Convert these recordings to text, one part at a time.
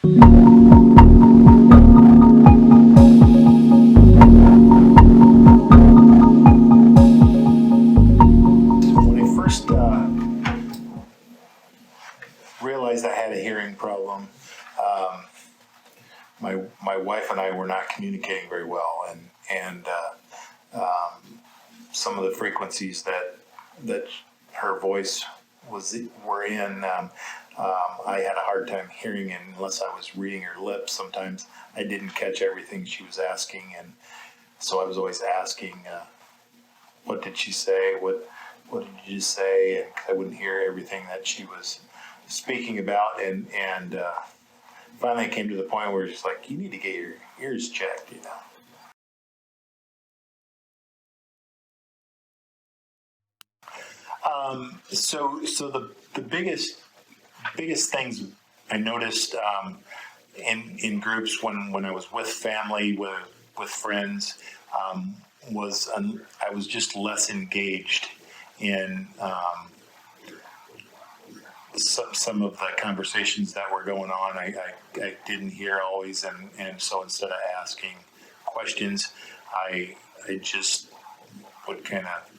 When I first realized I had a hearing problem, my wife and I were not communicating very well, and some of the frequencies that her voice were in, I had a hard time hearing it unless I was reading her lips. Sometimes I didn't catch everything she was asking, and so I was always asking, what did she say? What did you say? And I wouldn't hear everything that she was speaking about, and finally it came to the point where it's like, you need to get your ears checked, you know. So the biggest things I noticed in groups when I was with family, with friends, was I was just less engaged in some of the conversations that were going on. I didn't hear always, and so instead of asking questions, I just would kind of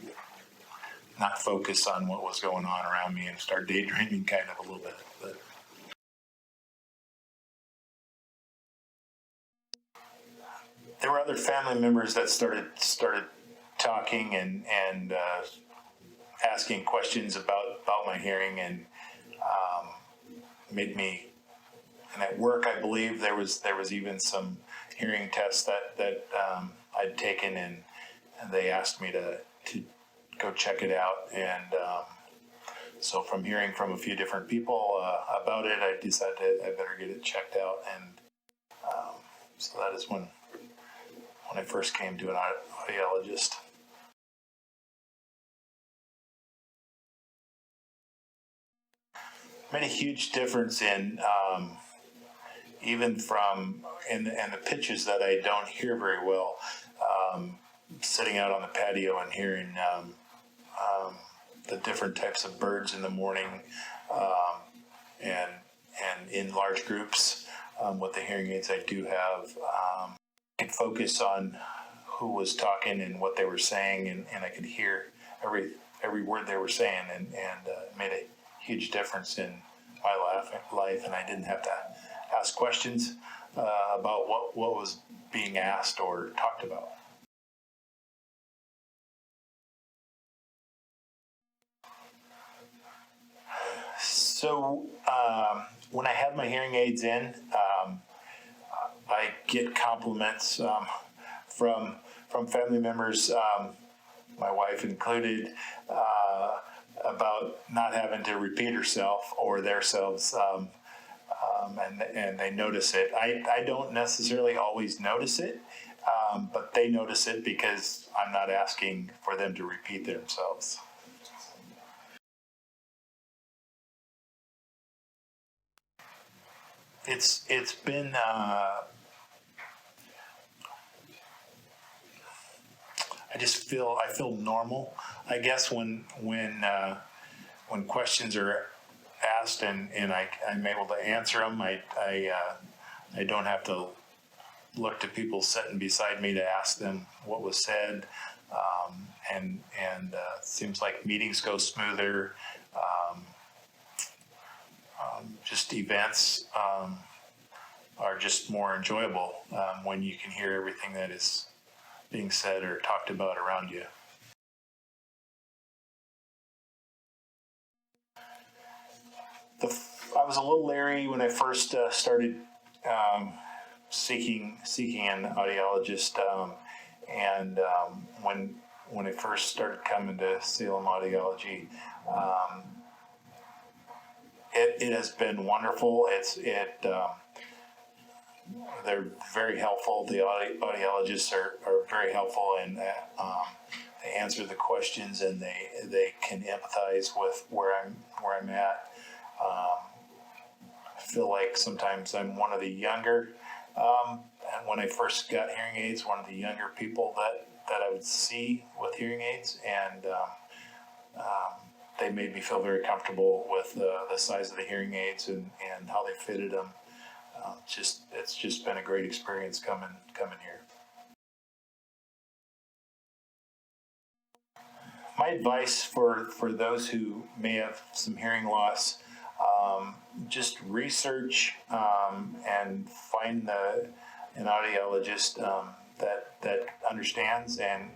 not focus on what was going on around me and start daydreaming kind of a little bit. But there were other family members that started talking and asking questions about my hearing, and made me. And at work, I believe there was even some hearing tests that I'd taken, and they asked me to go check it out. And so from hearing from a few different people about it, I decided I better get it checked out. And so that is when I first came to an audiologist. Made a huge difference in even from in the pitches that I don't hear very well. Sitting out on the patio and hearing the different types of birds in the morning, and in large groups with the hearing aids I do have, I could focus on who was talking and what they were saying, and I could hear every word they were saying, and it made a huge difference in my life, and I didn't have to ask questions about what was being asked or talked about. So when I have my hearing aids in, I get compliments from family members, my wife included, about not having to repeat herself or theirselves, and they notice it. I don't necessarily always notice it, but they notice it because I'm not asking for them to repeat themselves. It's been I feel normal, I guess, when questions are asked and I'm able to answer them. I don't have to look to people sitting beside me to ask them what was said, and seems like meetings go smoother. Just events are just more enjoyable when you can hear everything that is being said or talked about around you. I was a little leery when I first started seeking an audiologist, and when I first started coming to Salem Audiology, it has been wonderful. They're very helpful. The audiologists are very helpful, and they answer the questions, and they can empathize with where I'm at. I feel like sometimes I'm one of the younger, and when I first got hearing aids, one of the younger people that I would see with hearing aids, and they made me feel very comfortable with the size of the hearing aids and how they fitted them. It's just been a great experience coming here. My advice for those who may have some hearing loss, just research and find an audiologist that understands, and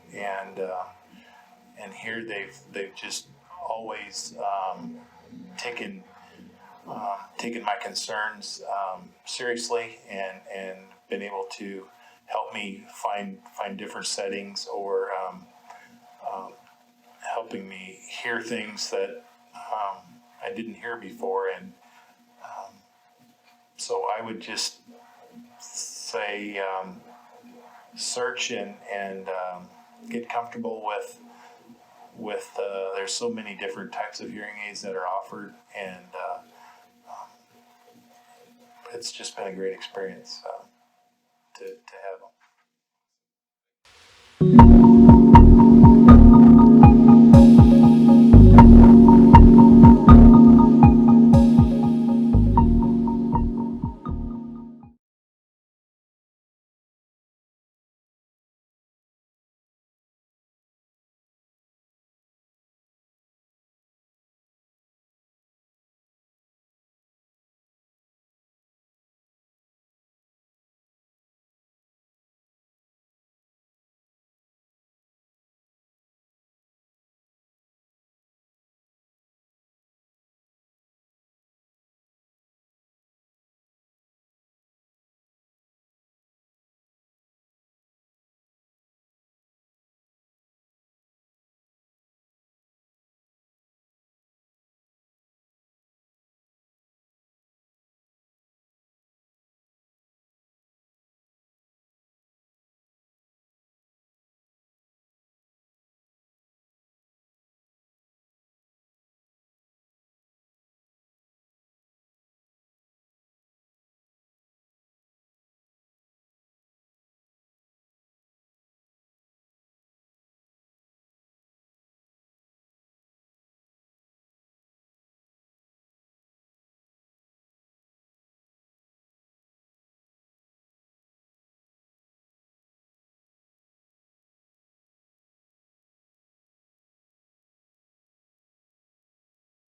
here they've just always taken taken my concerns seriously, and been able to help me find different settings, or helping me hear things that I didn't hear before. And so I would just say, search and get comfortable with there's so many different types of hearing aids that are offered, and it's just been a great experience to have